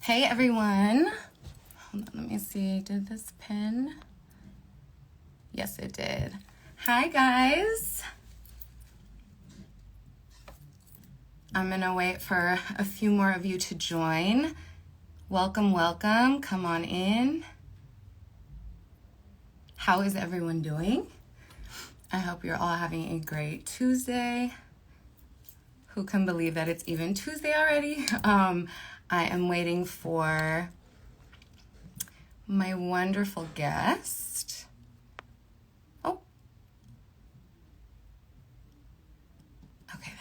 Hey everyone. Hold on, let me see. Did this pin? Yes, it did. Hi guys. I'm gonna wait for a few more of you to join. Welcome, welcome. Come on in. How is everyone doing? I hope you're all having a great Tuesday. Who can believe that it's even Tuesday already? I am waiting for my wonderful guest. Oh, okay.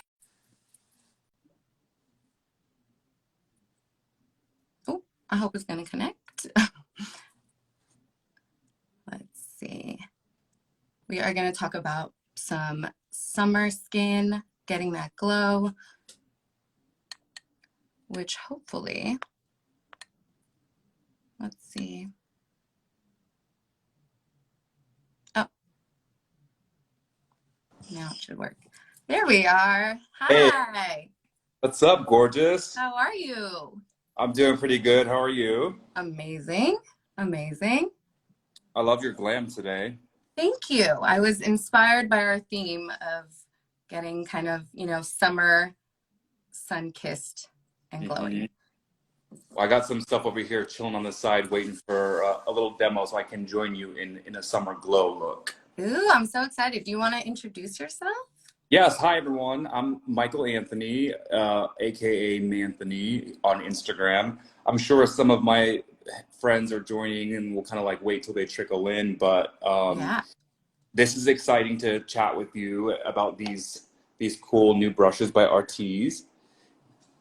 Oh, I hope it's gonna connect. Let's see. We are gonna talk about some summer skin, getting that glow, which hopefully, let's see. Oh, now it should work. There we are. Hey, Hi. what's up, gorgeous? How are you? I'm doing pretty good. How are you? Amazing. Amazing. I love your glam today. Thank you. I was inspired by our theme of getting kind of, summer sun-kissed and hmm glowing. I got some stuff over here chilling on the side, waiting for a little demo so I can join you in a summer glow look. Ooh, I'm so excited. Do you want to introduce yourself? Yes, hi everyone. I'm Michael Anthony, aka Manthony on Instagram. I'm sure some of my friends are joining and we'll kind of like wait till they trickle in, but Yeah. this is exciting to chat with you about these cool new brushes by Artis.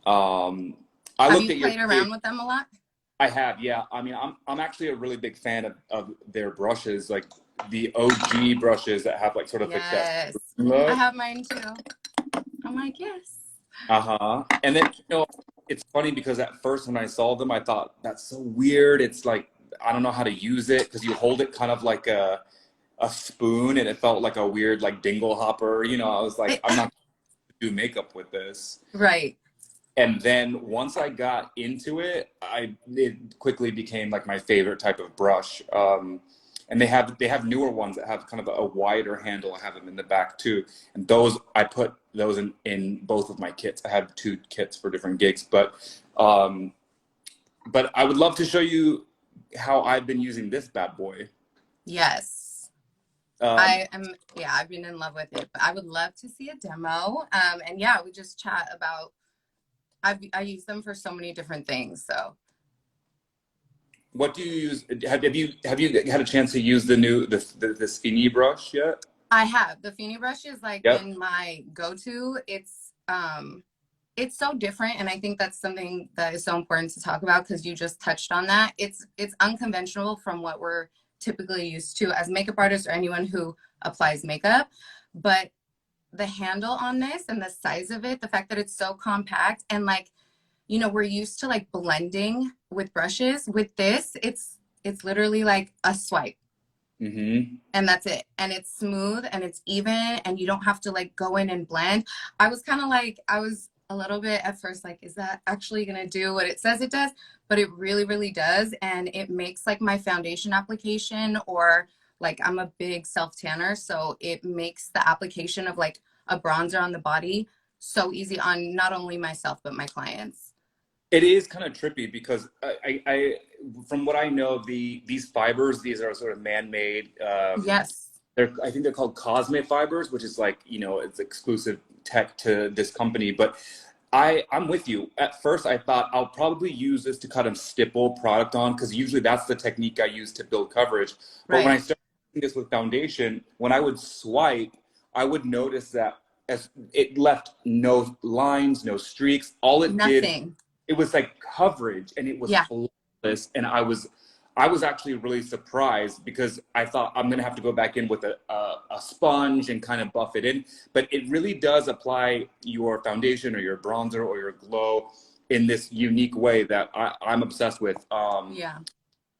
Um, I Have looked you at your played page. around with them a lot? I have, yeah. I mean, I'm actually a really big fan of their brushes, like the OG brushes that have like sort of like that Yes. I look. have mine too. I'm like, yes. Uh-huh. And then, it's funny because at first when I saw them, I thought that's so weird. It's like I don't know how to use it because you hold it kind of like a spoon and it felt like a weird like dingle hopper. I was like, It, I'm not gonna do makeup with this. right. And then once I got into it, it quickly became like my favorite type of brush. And they have newer ones that have kind of a wider handle. I have them in the back too, and those I put those in both of my kits. I have two kits for different gigs, um, but I would love to show you how I've been using this bad boy. Yes. Um, I've been in love with it, but I would love to see a demo. And yeah, we just chat about, I use them for so many different things. So what do you use? Have you had a chance to use the Fini brush yet? I have the Fini brush is like Yep. been my go-to. It's so different, and I think that's something that is so important to talk about because you just touched on that. It's unconventional from what we're typically used to as makeup artists or anyone who applies makeup, but the handle on this and the size of it, the fact that it's so compact, and like, we're used to like blending with brushes. With this, it's literally like a swipe Mm-hmm. and that's it, and it's smooth and it's even, and you don't have to like go in and blend. I was a little bit at first like, is that actually going to do what it says it does? But it really, really does, and it makes like my foundation application, or like, I'm a big self tanner, so it makes the application of like a bronzer on the body so easy on not only myself but my clients. It is kind of trippy because from what I know, these fibers, these are sort of man-made. Yes. I think they're called Cosmic fibers, which is like, it's exclusive tech to this company. But I'm with you. At first, I thought I'll probably use this to kind of stipple product on because usually that's the technique I use to build coverage. But when I Right. started using this with foundation, when I would swipe, I would notice that as it left no lines, no streaks. All it did, Nothing. it was like coverage and it was Yeah. flawless. And I was actually really surprised because I thought I'm gonna have to go back in with a sponge and kind of buff it in. But it really does apply your foundation or your bronzer or your glow in this unique way that I'm obsessed with. Yeah.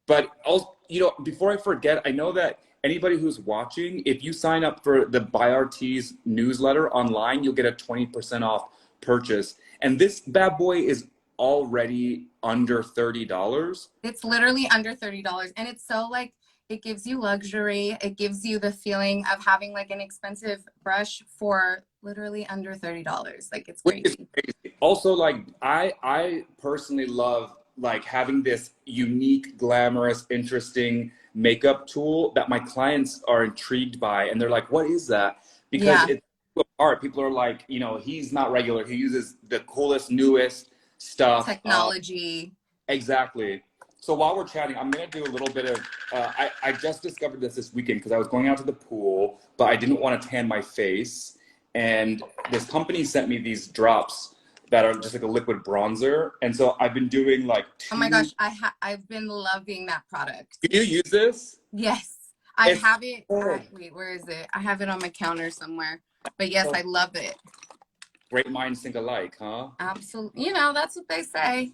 But also, before I forget, I know that anybody who's watching, if you sign up for the By RT's newsletter online, you'll get a 20% off purchase. And this bad boy is already under $30. It's literally under $30. And it's so like, it gives you luxury. It gives you the feeling of having like an expensive brush for literally under $30. Like it's Which is crazy. crazy. Also, like I personally love like having this unique, glamorous, interesting makeup tool that my clients are intrigued by, and they're like, "What is that?" Because Yeah. it's art. People are like, you know, he's not regular. He uses the coolest, newest stuff. Technology. Exactly. So while we're chatting, I'm gonna do a little bit of. I just discovered this weekend because I was going out to the pool, but I didn't want to tan my face, and this company sent me these drops that are just like a liquid bronzer, and so I've been doing like Oh my gosh, I've been loving that product. Do you use this? Yes, I It's have it. good. Wait, where is it? I have it on my counter somewhere. But yes, I love it. Great minds think alike, huh? Absolutely. You know, that's what they say.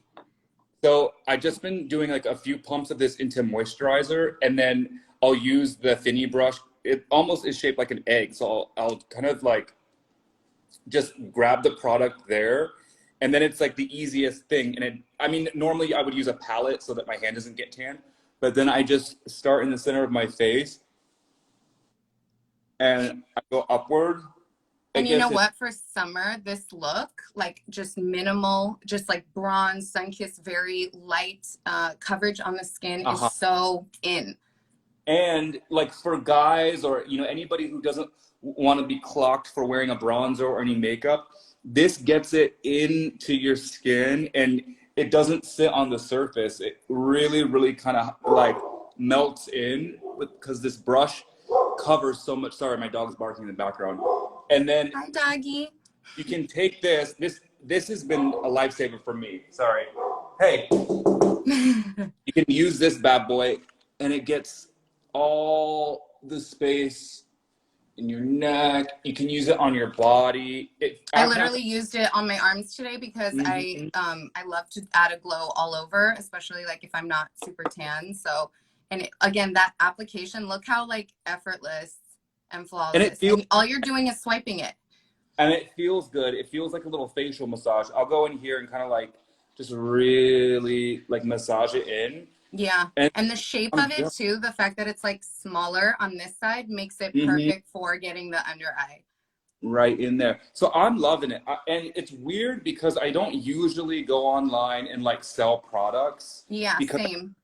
So I just been doing like a few pumps of this into moisturizer, and then I'll use the Fini brush. It almost is shaped like an egg, so I'll kind of like just grab the product there, and then it's like the easiest thing. And I mean, normally I would use a palette so that my hand doesn't get tan, but then I just start in the center of my face, and I go upward. And you know what? For summer, this look, like just minimal, just like bronze, sun-kissed, very light coverage on the skin is so in. And like for guys or, you know, anybody who doesn't want to be clocked for wearing a bronzer or any makeup, this gets it into your skin and it doesn't sit on the surface. It really, really kind of like melts in because this brush covers so much. Sorry, my dog's barking in the background. And then hi, doggy. You can take this. This has been a lifesaver for me. Sorry. Hey, you can use this bad boy, and it gets all the space in your neck. You can use it on your body. I literally used it on my arms today because I love to add a glow all over, especially like if I'm not super tan. So, and again, that application, look how like effortless and flawless. And all you're doing is swiping it. And it feels good. It feels like a little facial massage. I'll go in here and kind of like just really like massage it in. Yeah. And the shape of it too, the fact that it's like smaller on this side makes it perfect for getting the under eye. Right in there. So I'm loving it. And it's weird because I don't usually go online and like sell products. Yeah, same.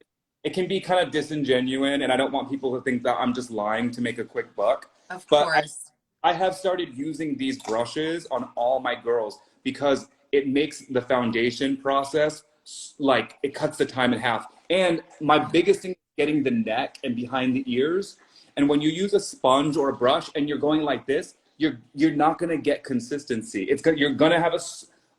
It can be kind of disingenuous, and I don't want people to think that I'm just lying to make a quick buck. Of course. I have started using these brushes on all my girls because it makes the foundation process, like it cuts the time in half. And my biggest thing is getting the neck and behind the ears. And when you use a sponge or a brush and you're going like this, you're not going to get consistency. You're going to have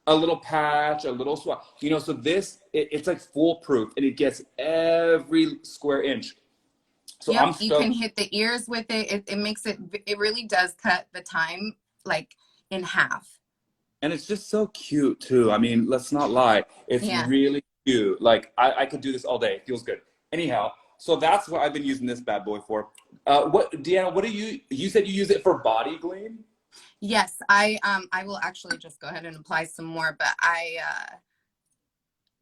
a little patch, a little swell. You know, so it's like foolproof and it gets every square inch. So yep, you can hit the ears with it. It makes it really does cut the time like in half. And it's just so cute too. I mean, let's not lie. It's really cute. Like I could do this all day. It feels good. Anyhow, so that's what I've been using this bad boy for. Deanna, what do you said you use it for body gleam? Yes, I will actually just go ahead and apply some more, but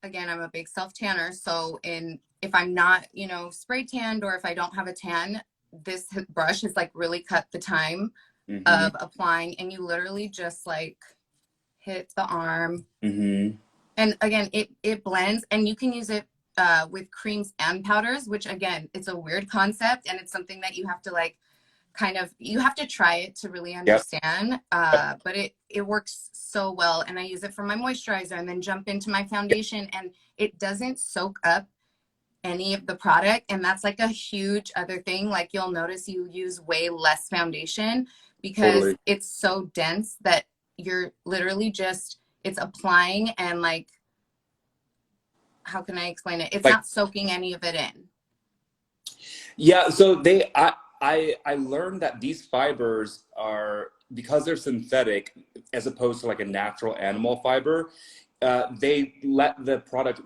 again, I'm a big self tanner. So if I'm not, you know, spray tanned or if I don't have a tan, this brush has like really cut the time of applying, and you literally just like hit the arm. And again, it blends, and you can use it with creams and powders, which again, it's a weird concept, and it's something that you have to like you have to try it to really understand. But it works so well, and I use it for my moisturizer and then jump into my foundation, and it doesn't soak up any of the product. And that's like a huge other thing. Like you'll notice you use way less foundation because it's so dense that you're literally it's applying, and like, how can I explain it? It's like, not soaking any of it in. Yeah. So I learned that these fibers are, because they're synthetic as opposed to like a natural animal fiber, they let the product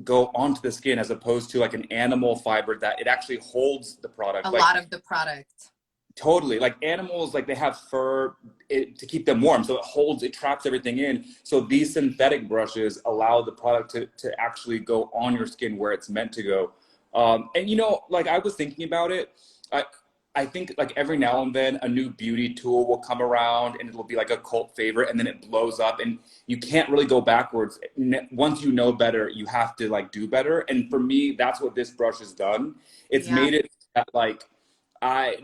go onto the skin as opposed to like an animal fiber that it actually holds the product. A lot of the product. Totally. Like animals, like they have fur to keep them warm. So it traps everything in. So these synthetic brushes allow the product to actually go on your skin where it's meant to go. And you know, like I was thinking about it. I, I think like every now and then a new beauty tool will come around and it'll be like a cult favorite and then it blows up and you can't really go backwards. Once you know better, you have to like do better. And for me, that's what this brush has done. It's Yeah. made it that like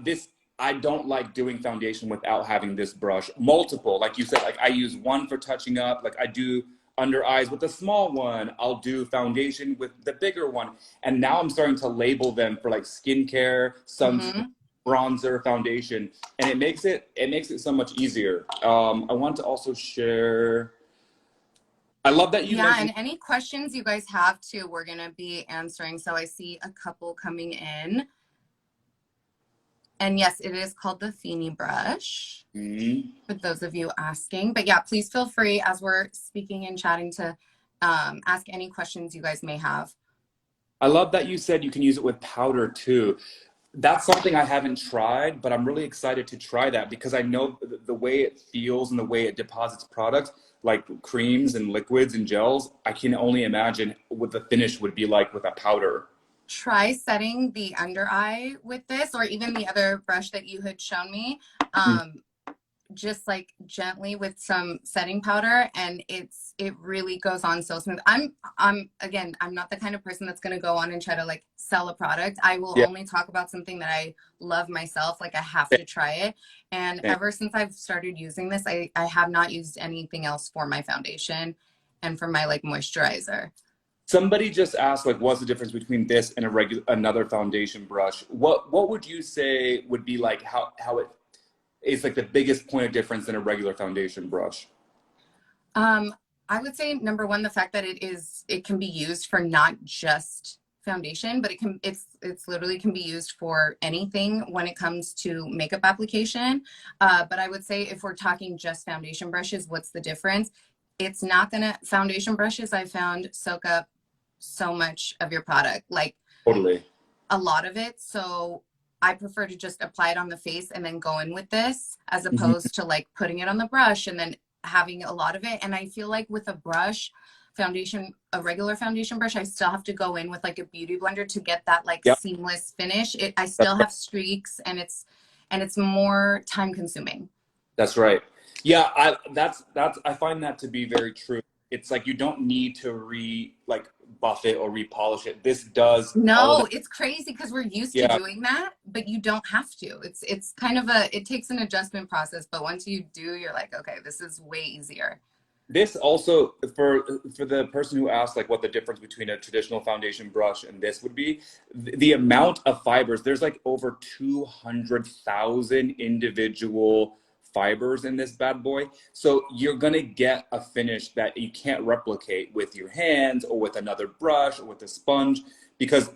this I don't like doing foundation without having this brush. Multiple, like you said, like I use one for touching up, like I do under eyes with the small one. I'll do foundation with the bigger one. And now I'm starting to label them for like skincare, sunscreen, Hmm. bronzer, foundation, and it makes it so much easier. I want to also share. I love that you Yeah, mentioned. and any questions you guys have too, we're gonna be answering. So I see a couple coming in. And yes, it is called the Fini Brush, Mhm. for those of you asking. But yeah, please feel free as we're speaking and chatting to ask any questions you guys may have. I love that you said you can use it with powder too. That's something I haven't tried, but I'm really excited to try that because I know the way it feels and the way it deposits products, like creams and liquids and gels. I can only imagine what the finish would be like with a powder. Try setting the under eye with this, or even the other brush that you had shown me. Mm. Just like gently with some setting powder, and it really goes on so smooth. I'm not the kind of person that's going to go on and try to like sell a product. I will Yeah. only talk about something that I love myself. Like I have to try it. And ever since I've started using this, I have not used anything else for my foundation and for my like moisturizer. Somebody just asked, like, what's the difference between this and another foundation brush? What would you say would be like how it is like the biggest point of difference in a regular foundation brush? Um, I would say number one, the fact that it can be used for not just foundation, but it's literally can be used for anything when it comes to makeup application. But I would say if we're talking just foundation brushes, what's the difference? It's not gonna Foundation brushes I found soak up so much of your product, like Totally. a lot of it. So I prefer to just apply it on the face and then go in with this as Mhm. opposed to like putting it on the brush and then having a lot of it. And I feel like with a brush, a regular foundation brush, I still have to go in with like a beauty blender to get that like Yep, seamless finish. I that's still right. have streaks, and it's more time consuming. That's right. Yeah, that's I find that to be very true. It's like you don't need to like buff it or repolish it. This does all of No, that. it's crazy because we're used to Yeah. doing that, but you don't have to. It's kind of it takes an adjustment process, but once you do, you're like, okay, this is way easier. This also for the person who asked like what the difference between a traditional foundation brush and this would be, the amount of fibers, there's like over 200,000 individual fibers in this bad boy. So you're gonna get a finish that you can't replicate with your hands or with another brush or with a sponge because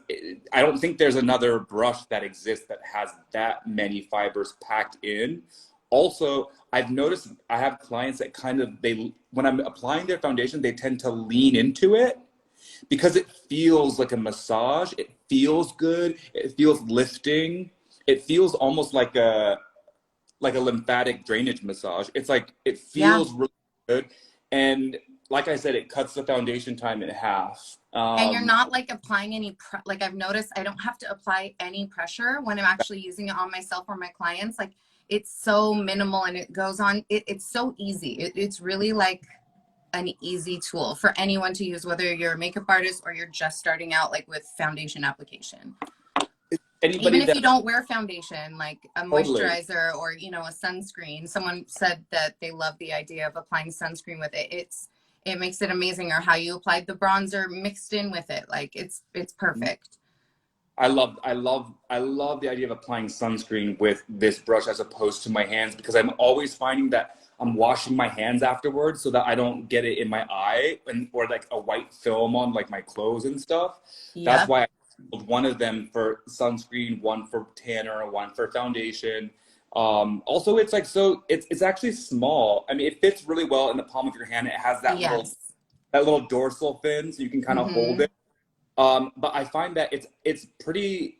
I don't think there's another brush that exists that has that many fibers packed in. Also, I've noticed I have clients that kind of they when I'm applying their foundation, they tend to lean into it because it feels like a massage. It feels good. It feels lifting. It feels almost like a lymphatic drainage massage. It's like it Yeah. feels really good. And like I said, it cuts the foundation time in half. And you're not like applying like I've noticed I don't have to apply any pressure when I'm actually using it on myself or my clients. Like it's so minimal and it goes on. It's so easy. It's really like an easy tool for anyone to use, whether you're a makeup artist or you're just starting out like with foundation application. Even Anybody if you that don't wear foundation, like a totally. moisturizer or a sunscreen. Someone said that they love the idea of applying sunscreen with it. It makes it amazing. Or how you applied the bronzer mixed in with it. Like it's perfect. I love the idea of applying sunscreen with this brush as opposed to my hands because I'm always finding that I'm washing my hands afterwards so that I don't get it in my eye or like a white film on like my clothes and stuff. That's Yep. why I built one of them for sunscreen, one for tanner, one for foundation. Also, it's like so it's actually small. I mean, it fits really well in the palm of your hand. It has Yes. that little dorsal fin, so you can kind of hold Mm-hmm. it. But I find that it's pretty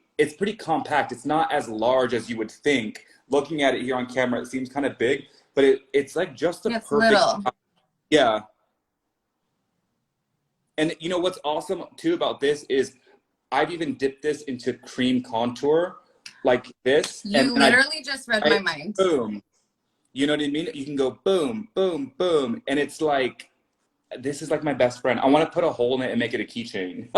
compact. It's not as large as you would think looking at it here on camera, it seems kind of big, but it's like just the It's perfect, little. yeah. And you know what's awesome too about this is I've even dipped this into cream contour like this, and You then literally just read my I mind. boom. You know what I mean? You can go boom, boom, boom, and it's like this is like my best friend. I want to put a hole in it and make it a keychain.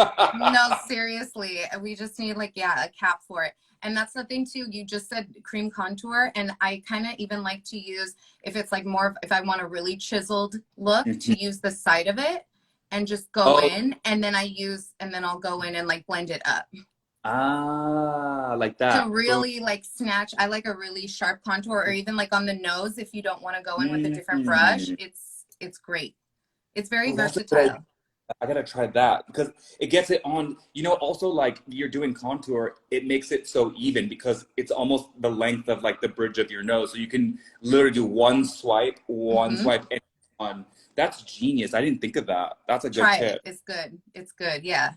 No, seriously. We just need like, yeah, a cap for it. And that's the thing too. You just said cream contour. And I kind of even like to use, if it's like more, if I want a really chiseled look, to Mhm. use the side of it and just go Oh, in. And then and then I'll go in and like blend it up like to that. Boom. really like snatch. I like a really sharp contour, or even like on the nose. If you don't want to go in with a different brush, Mhm. it's great. It's very Oh, that's a good idea. versatile. I gotta try that because it gets it on. You know, also like you're doing contour, it makes it so even because it's almost the length of like the bridge of your nose. So you can literally do one Hmm. swipe, and on. That's genius. I didn't think of that. That's a good Try it. tip. It's good. It's good. Yeah.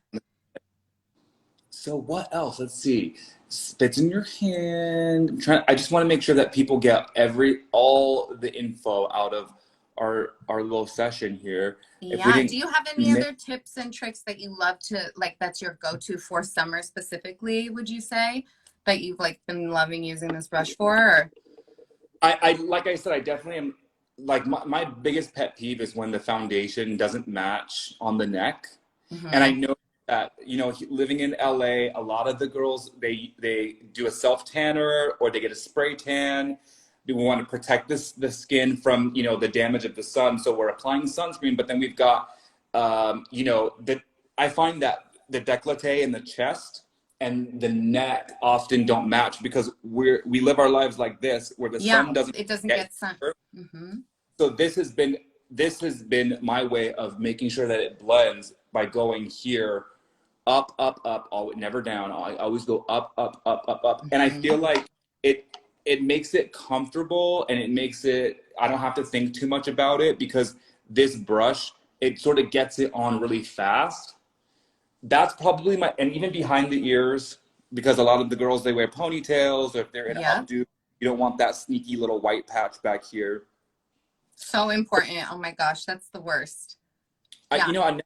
So what else? Let's see. Spits in your hand. I just want to make sure that people get all the info out of our little session here. If we Yeah. Do didn't, you have any other tips and tricks that you love to like that's your go-to for summer specifically, would you say? That you've like been loving using this brush for? Or? I like I said, I definitely am. Like my biggest pet peeve is when the foundation doesn't match on the neck, and I Hmm. know that living in LA, a lot of the girls they do a self tanner or they get a spray tan. We want to protect the skin from the damage of the sun, so we're applying sunscreen. But then we've got the I find that the décolleté and the chest and the neck often don't match because we live our lives like this where the Yeah, sun doesn't it doesn't get get sun. here. Hmm. So this has been my way of making sure that it blends by going here up, up, up, all never down. I always go up, up, up, up, up. And I Hmm. feel like it makes it comfortable and it makes it I don't have to think too much about it because this brush, it sort of gets it on really fast. That's probably and even behind the ears, because a lot of the girls they wear ponytails, or if they're in an Yeah. updo, you don't want that sneaky little white patch back here. So important. Oh my gosh, that's the worst. Yeah. I'm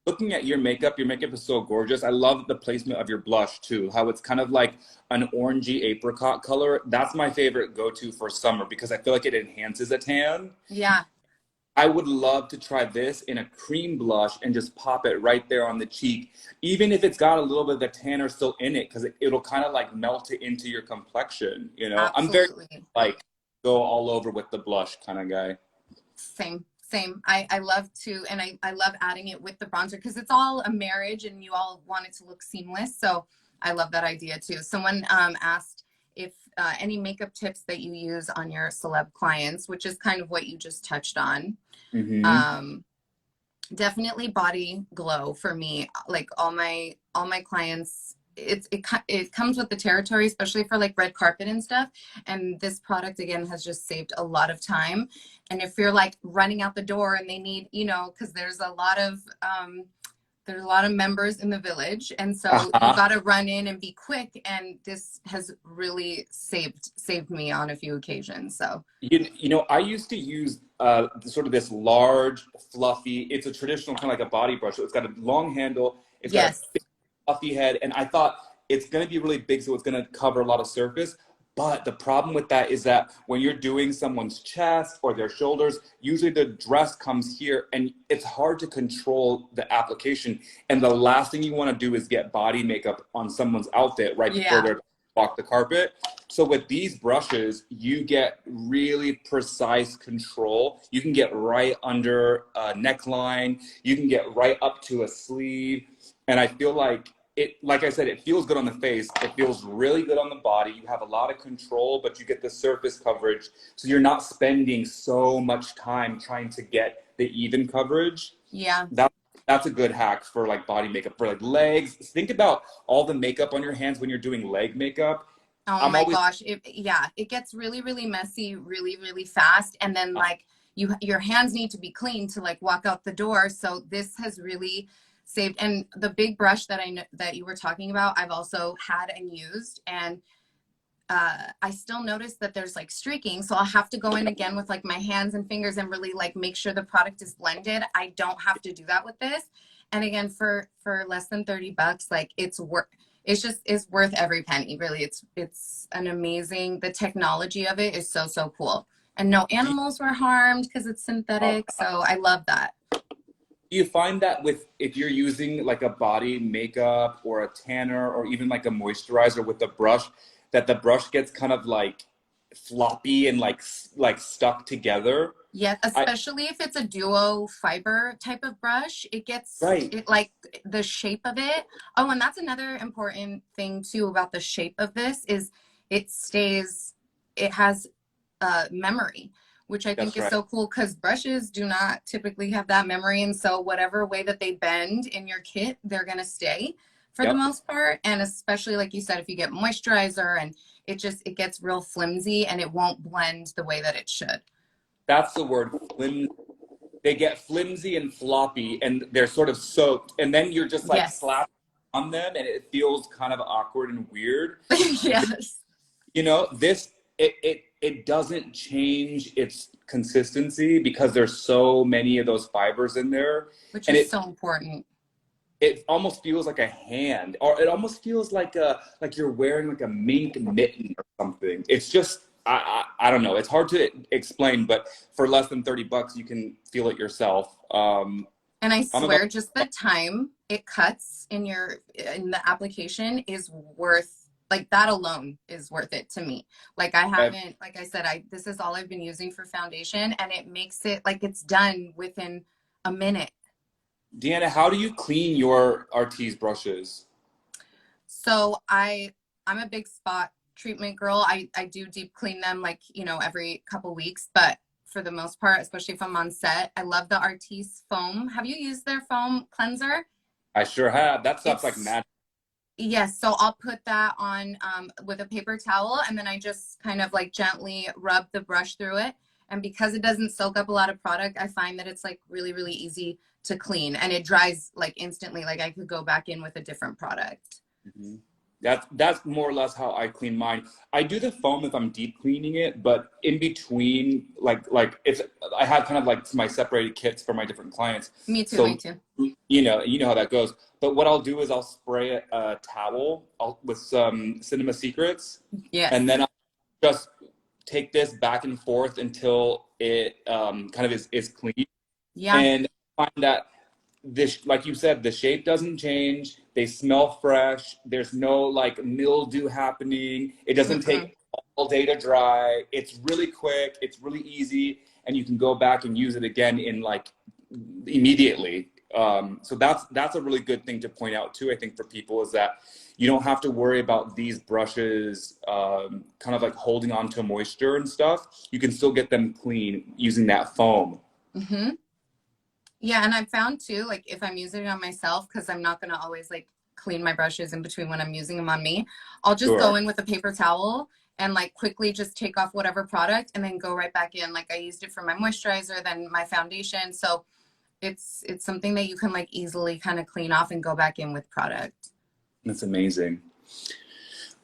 looking at your makeup is so gorgeous. I love the placement of your blush too, how it's kind of like an orangey apricot color. That's my favorite go-to for summer because I feel like it enhances a tan. Yeah. I would love to try this in a cream blush and just pop it right there on the cheek, even if it's got a little bit of the tanner still in it, because it'll kind of like melt it into your complexion. I'm very Absolutely. like go all over with the blush kind of guy. Same, same. I love to, and I love adding it with the bronzer because it's all a marriage and you all want it to look seamless. So I love that idea too. Someone asked if any makeup tips that you use on your celeb clients, which is kind of what you just touched on. Hmm. Um, Definitely body glow for me. Like all my clients, it comes with the territory, especially for like red carpet and stuff. And this product again has just saved a lot of time. And if you're like running out the door and they need, because there's a lot of members in the village, and so you Uh-huh. got to run in and be quick. And this has really saved me on a few occasions. So I used to use sort of this large, fluffy, it's a traditional kind of like a body brush. So it's got a long handle, it's got a yes, big, fluffy head, and I thought it's going to be really big, so it's going to cover a lot of surface. But the problem with that is that when you're doing someone's chest or their shoulders, usually the dress comes here and it's hard to control the application. And the last thing you want to do is get body makeup on someone's outfit right before yeah, they're walk the carpet. So with these brushes, you get really precise control. You can get right under a neckline. You can get right up to a sleeve. And I feel like I said, it feels good on the face. It feels really good on the body. You have a lot of control, but you get the surface coverage. So you're not spending so much time trying to get the even coverage. yeah. That, that's a good hack for like body makeup, for like legs. Think about all the makeup on your hands when you're doing leg makeup. Oh I'm my always gosh. Yeah, it gets really, really messy really, really fast. And then like your hands need to be clean to like walk out the door. So this has really saved. And the big brush that I know that you were talking about, I've also had and used. And I still notice that there's like streaking. So I'll have to go in again with like my hands and fingers and really like make sure the product is blended. I don't have to do that with this. And again, for less than $30, like it's worth every penny, really. It's an amazing, the technology of it is so, so cool. And no animals were harmed because it's synthetic. So I love that. You find that with if you're using like a body makeup or a tanner or even like a moisturizer with a brush, that the brush gets kind of like floppy and like stuck together. Yeah, I especially if it's a duo fiber type of brush, it gets right, it like the shape of it. Oh, and that's another important thing too about the shape of this is it stays, it has memory, which I think that's is right. so cool because brushes do not typically have that memory. And so whatever way that they bend in your kit, they're gonna stay for the Yep. most part. And especially like you said, if you get moisturizer and it gets real flimsy and it won't blend the way that it should. That's the word. They get flimsy and floppy and they're sort of soaked and then you're just like Yes. slapping on them and it feels kind of awkward and weird. Yes. You know, this it doesn't change its consistency because there's so many of those fibers in there, Which and is so important. it almost feels like a hand, or it almost feels like you're wearing like a mink mitten or something. It's just I don't know. It's hard to explain, but for less than $30, you can feel it yourself. And I I'm about swear, just the time it cuts in the application is worth, like that alone is worth it to me. Like I haven't, like I said, this is all I've been using for foundation, and it makes it like it's done within a minute. Deanna, how do you clean your Artis brushes? So I'm a big spot treatment girl. I do deep clean them like, every couple weeks, but for the most part, especially if I'm on set, I love the Artis foam. Have you used their foam cleanser? I sure have. That stuff's like It's magic. Yes, so I'll put that on with a paper towel, and then I just kind of like gently rub the brush through it. And because it doesn't soak up a lot of product, I find that it's like really, really easy to clean, and it dries like instantly. Like I could go back in with a different product. Mhm. That's more or less how I clean mine. I do the foam if I'm deep cleaning it, but in between, like if I have kind of like my separated kits for my different clients. Me too, me So too. you know how that goes. But what I'll do is I'll spray a towel with some Cinema Secrets, and Yes. then I'll just take this back and forth until it kind of is clean. Yeah. And I find that this, like you said, the shape doesn't change. They smell fresh. There's no like mildew happening. It doesn't Mm-mm. take all day to dry. It's really quick. It's really easy, and you can go back and use it again in like immediately. So that's a really good thing to point out too. I think for people is that you don't have to worry about these brushes kind of like holding on to moisture and stuff. You can still get them clean using that foam. Mm-hmm. Yeah, and I've found too, like if I'm using it on myself, because I'm not gonna always like clean my brushes in between when I'm using them on me, I'll just go Sure. in with a paper towel and like quickly just take off whatever product and then go right back in. Like I used it for my moisturizer, then my foundation. So it's something that you can like easily kind of clean off and go back in with product. That's amazing.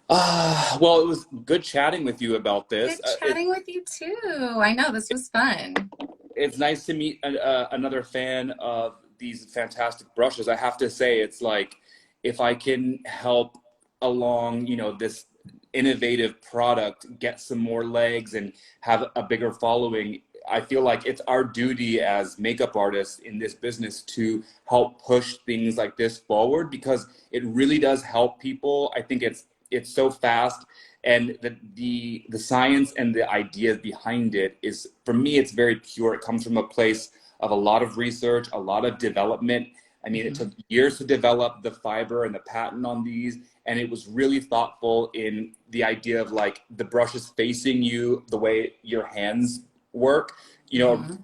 Well, it was good chatting with you about this. Good chatting with you too. I know this was fun. It's nice to meet another fan of these fantastic brushes. I have to say, it's like if I can help along, you know, this innovative product get some more legs and have a bigger following, I feel like it's our duty as makeup artists in this business to help push things like this forward because it really does help people. I think it's so fast and the science and the ideas behind it is, for me, it's very pure. It comes from a place of a lot of research, a lot of development. I mean, it Mm-hmm. took years to develop the fiber and the patent on these, and it was really thoughtful in the idea of like the brushes facing you the way your hands work. You know, Mm-hmm.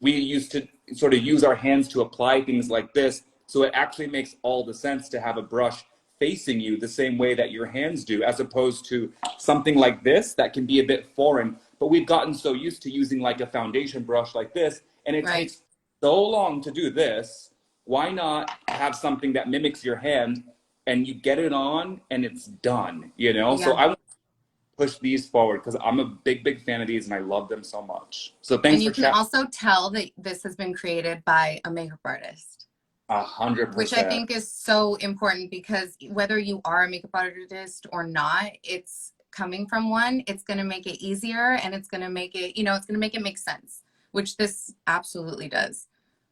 we used to sort of use our hands to apply things like this, so it actually makes all the sense to have a brush facing you the same way that your hands do, as opposed to something like this that can be a bit foreign. But we've gotten so used to using like a foundation brush like this, and it Right. takes so long to do this. Why not have something that mimics your hand and you get it on and it's done, you know? So Yeah. I want to push these forward because I'm a big fan of these and I love them so much. So And thanks for you can chatting. also tell that this has been created by a makeup artist. 100%. Which I think is so important because whether you are a makeup artist or not, it's coming from one, it's going to make it easier and it's going to make it, you know, it's going to make it make sense, which this absolutely does.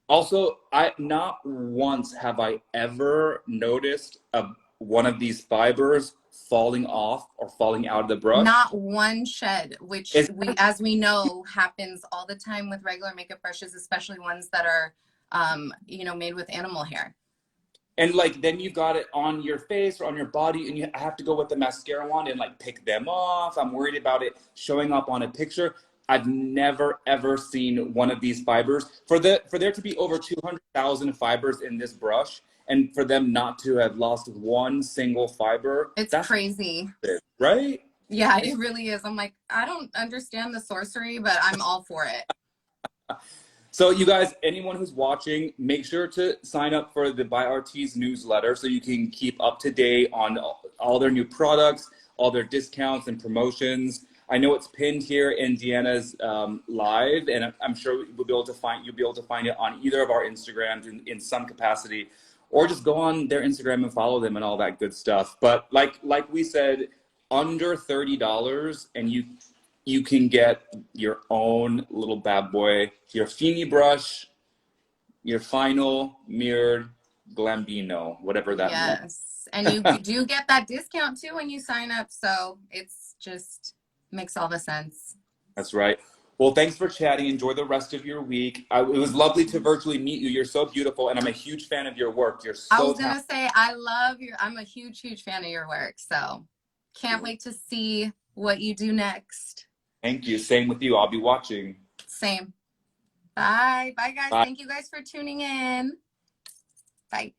Also, I not once have I ever noticed one of these fibers falling off or falling out of the brush. Not one shed, which Is as we know, happens all the time with regular makeup brushes, especially ones that are, you know, made with animal hair. And like then you got it on your face or on your body and you have to go with the mascara wand and like pick them off. I'm worried about it showing up on a picture. I've never ever seen one of these fibers. For there to be over 200,000 fibers in this brush and for them not to have lost one single fiber, It's that's crazy. right? Yeah, it really is. I'm like, I don't understand the sorcery, but I'm all for it. So you guys, anyone who's watching, make sure to sign up for the By Artis newsletter so you can keep up to date on all their new products, all their discounts and promotions. I know it's pinned here in Deanna's live, and I'm sure you'll be able to find it on either of our Instagrams in some capacity, or just go on their Instagram and follow them and all that good stuff. But like we said, under $30, and you can get your own little bad boy, your Fini brush, your final mirrored Glambino, whatever that means. Yes. And you do get that discount too when you sign up. So it's just makes all the sense. That's right. Well, thanks for chatting. Enjoy the rest of your week. It was lovely to virtually meet you. You're so beautiful, and I'm a huge fan of your work. You're so I was going to say, I'm a huge fan of your work. So can't wait to see what you do next. Thank you. Same with you. I'll be watching. Same. Bye. Bye, guys. Bye. Thank you guys for tuning in. Bye.